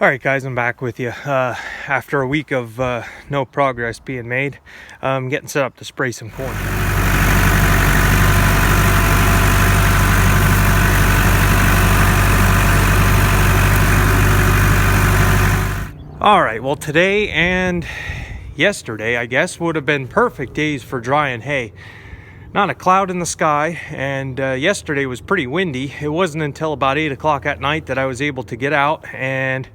All right, guys, I'm back with you. After a week of no progress being made, I'm getting set up to spray some corn. All right, well, today and yesterday, I guess, would have been perfect days for drying hay. Not a cloud in the sky, and yesterday was pretty windy. It wasn't until about 8 o'clock at night that I was able to get out and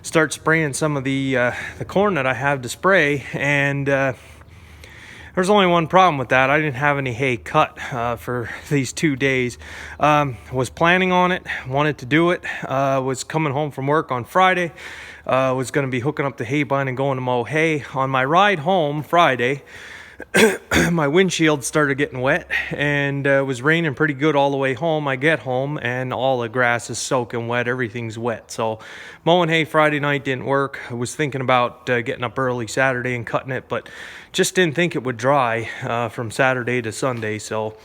start spraying some of the corn that I have to spray. And there's only one problem with that. I didn't have any hay cut for these 2 days. Was planning on it, wanted to do it. Was coming home from work on Friday. Was going to be hooking up the hay bine and going to mow hay. On my ride home Friday, my windshield started getting wet, and it was raining pretty good all the way home. I get home and all the grass is soaking wet, everything's wet. So mowing hay Friday night didn't work. I was thinking about getting up early Saturday and cutting it, but just didn't think it would dry from Saturday to Sunday. So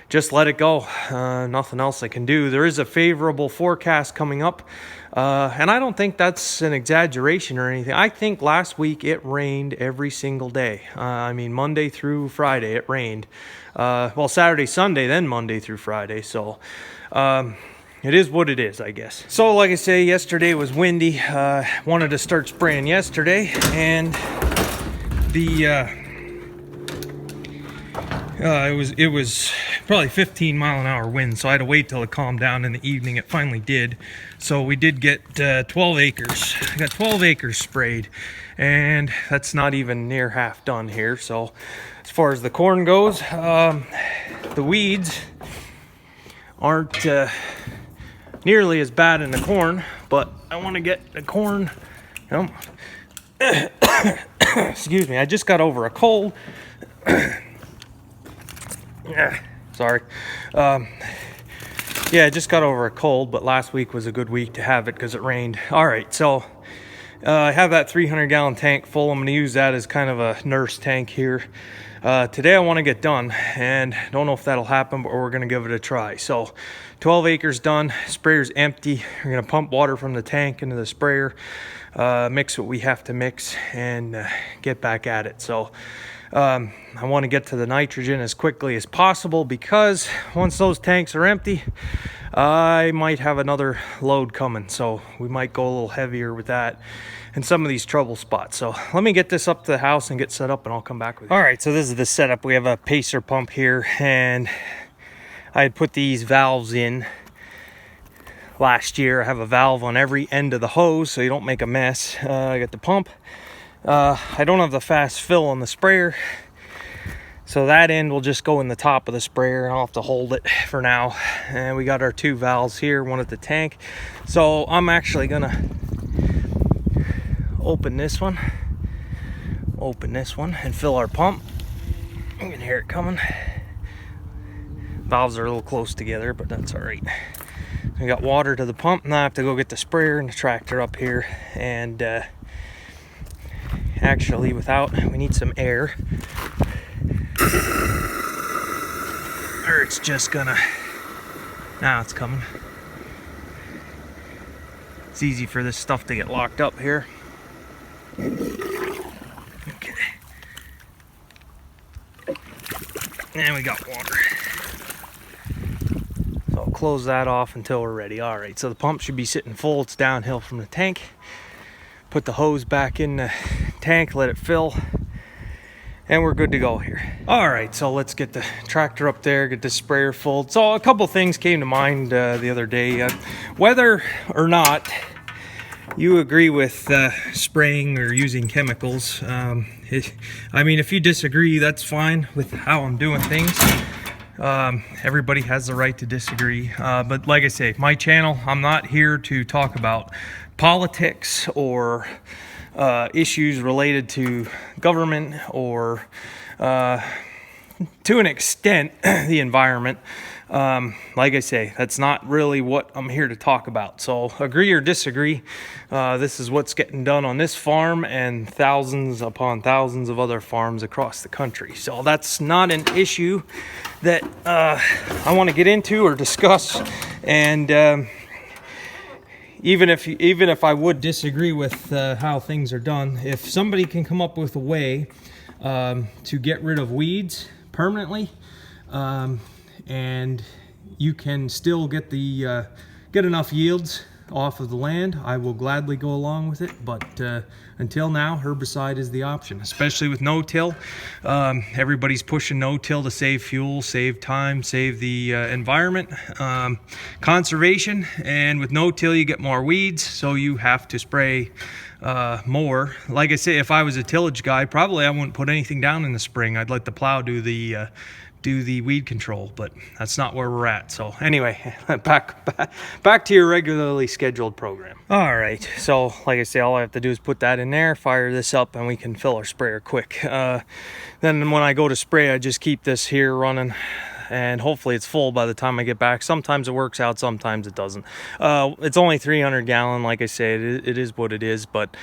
just let it go. Nothing else I can do. There is a favorable forecast coming up, and I don't think that's an exaggeration or anything. I think last week it rained every single day. I mean, Monday through Friday it rained. Well, Saturday, Sunday, then Monday through Friday. So it is what it is, I guess. So like I say, yesterday was windy. Wanted to start spraying yesterday, and it was probably 15-mile-an-hour wind, so I had to wait till it calmed down in the evening. It finally did. So we did get 12 acres. I got 12 acres sprayed, and that's not even near half done here. So as far as the corn goes, the weeds aren't nearly as bad in the corn, but I want to get the corn. Excuse me, I just got over a cold. Sorry. Yeah, I just got over a cold, but last week was a good week to have it because it rained. All right, so I have that 300-gallon tank full. I'm going to use that as kind of a nurse tank here. Today I want to get done, and don't know if that'll happen, but we're going to give it a try. So 12 acres done, sprayer's empty. We're going to pump water from the tank into the sprayer, mix what we have to mix, and get back at it. So I want to get to the nitrogen as quickly as possible, because once those tanks are empty, I might have another load coming. So we might go a little heavier with that and some of these trouble spots. So let me get this up to the house and get set up, and I'll come back with you. All right, so this is the setup. We have a pacer pump here, and I had put these valves in last year. I have a valve on every end of the hose so you don't make a mess. I got the pump. I don't have the fast fill on the sprayer, so that end will just go in the top of the sprayer, and I'll have to hold it for now. And we got our two valves here, one at the tank. So I'm actually gonna open this one and fill our pump. You can hear it coming. Valves are a little close together, but that's all right. We got water to the pump. Now I have to go get the sprayer and the tractor up here, and actually we need some air, or it's just gonna, now it's coming. It's easy for this stuff to get locked up here. Okay, and we got water, so I'll close that off until we're ready. All right, so the pump should be sitting full. It's downhill from the tank. Put the hose back in the tank, let it fill, and we're good to go here. All right, so let's get the tractor up there, get the sprayer full. So a couple things came to mind the other day. Whether or not you agree with spraying or using chemicals, I mean, if you disagree, that's fine with how I'm doing things. Everybody has the right to disagree, but like I say, my channel, I'm not here to talk about politics or issues related to government, or to an extent the environment. Like I say, that's not really what I'm here to talk about. So agree or disagree, this is what's getting done on this farm and thousands upon thousands of other farms across the country. So that's not an issue that I want to get into or discuss. And even if I would disagree with how things are done, if somebody can come up with a way to get rid of weeds permanently, and you can still get the get enough yields off of the land, I will gladly go along with it. But until now, herbicide is the option, especially with no-till. Everybody's pushing no-till to save fuel, save time, save the environment, conservation. And with no-till, you get more weeds, so you have to spray more. Like I say, if I was a tillage guy, probably I wouldn't put anything down in the spring. I'd let the plow do the weed control, but that's not where we're at. So anyway, back to your regularly scheduled program. All right, so like I say, all I have to do is put that in there, fire this up, and we can fill our sprayer quick. Then when I go to spray, I just keep this here running, and hopefully it's full by the time I get back. Sometimes it works out, sometimes it doesn't. It's only 300 gallon, like I say, it is what it is, but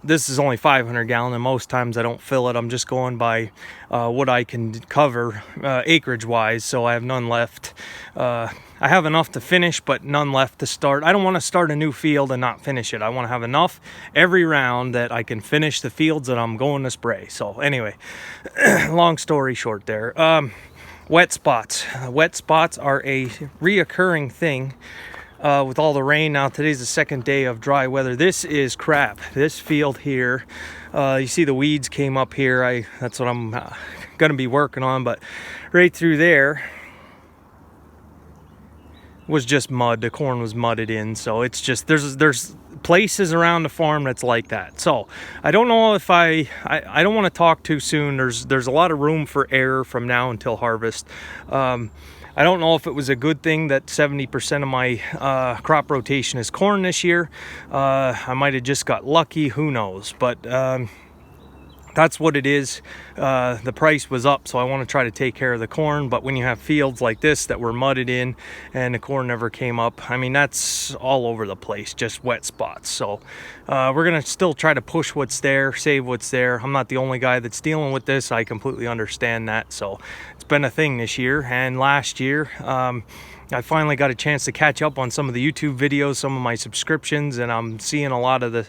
this is only 500 gallon, and most times I don't fill it. I'm just going by what I can cover acreage wise, so I have none left. I have enough to finish, but none left to start. I don't want to start a new field and not finish it. I want to have enough every round that I can finish the fields that I'm going to spray. So anyway, long story short there. Wet spots. Wet spots are a reoccurring thing. With all the rain. Now today's the second day of dry weather. This is crap. This field here, you see the weeds came up here. That's what I'm gonna be working on, but right through there was just mud. The corn was mudded in, so it's just there's places around the farm that's like that. So I don't know if I don't want to talk too soon. There's a lot of room for error from now until harvest. I don't know if it was a good thing that 70% of my crop rotation is corn this year. I might have just got lucky, who knows, but that's what it is. The price was up, so I want to try to take care of the corn, but when you have fields like this that were mudded in and the corn never came up, I mean, that's all over the place, just wet spots. So we're gonna still try to push what's there, save what's there. I'm not the only guy that's dealing with this. I completely understand that. So it's been a thing this year and last year. I finally got a chance to catch up on some of the YouTube videos, some of my subscriptions, and I'm seeing a lot of the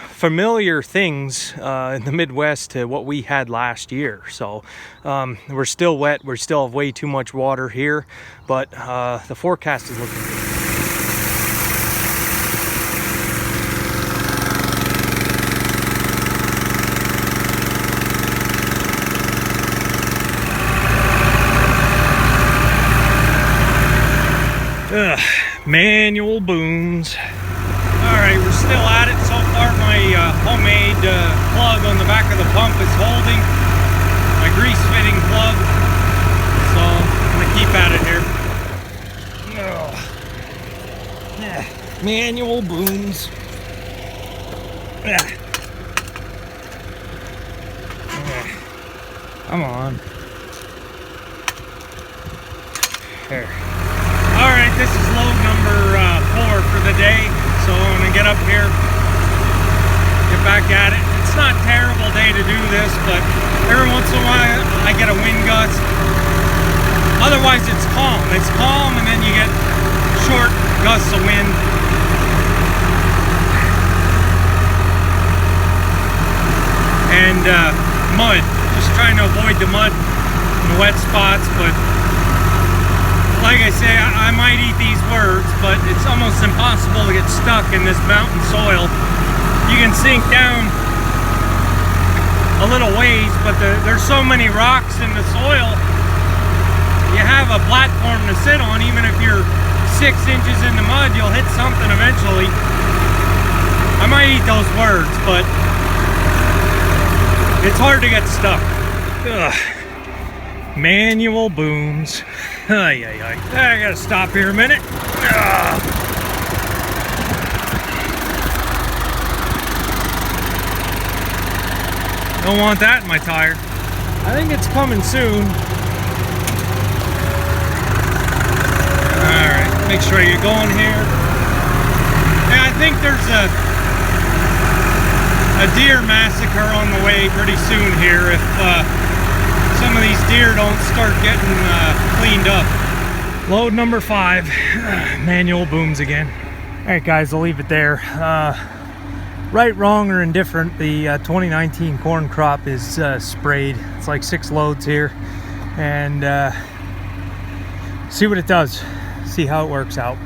familiar things in the Midwest to what we had last year. So we're still wet, we still have way too much water here, but the forecast is looking good. Manual booms. All right, we're still at it. So far my homemade plug on the back of the pump is holding, my grease fitting plug, so I'm gonna keep at it here. Manual booms. Come on. There. All right, this is load number 4 for the day, so I'm gonna get up here, get back at it. It's not a terrible day to do this, but every once in a while I get a wind gust. Otherwise it's calm. It's calm, and then you get short gusts of wind. And mud, just trying to avoid the mud and the wet spots, but like I say, I might eat these words, but it's almost impossible to get stuck in this mountain soil. You can sink down a little ways, but there's so many rocks in the soil. You have a platform to sit on. Even if you're 6 inches in the mud, you'll hit something eventually. I might eat those words, but it's hard to get stuck. Ugh. Manual booms. I gotta stop here a minute. Don't want that in my tire. I think it's coming soon. Alright, make sure you're going here. Yeah, I think there's a deer massacre on the way pretty soon here if some of these deer don't start getting cleaned up. Load number 5, manual booms again. right, guys, I'll leave it there. Right, wrong, or indifferent, the 2019 corn crop is sprayed. It's like 6 loads here, and see what it does, see how it works out.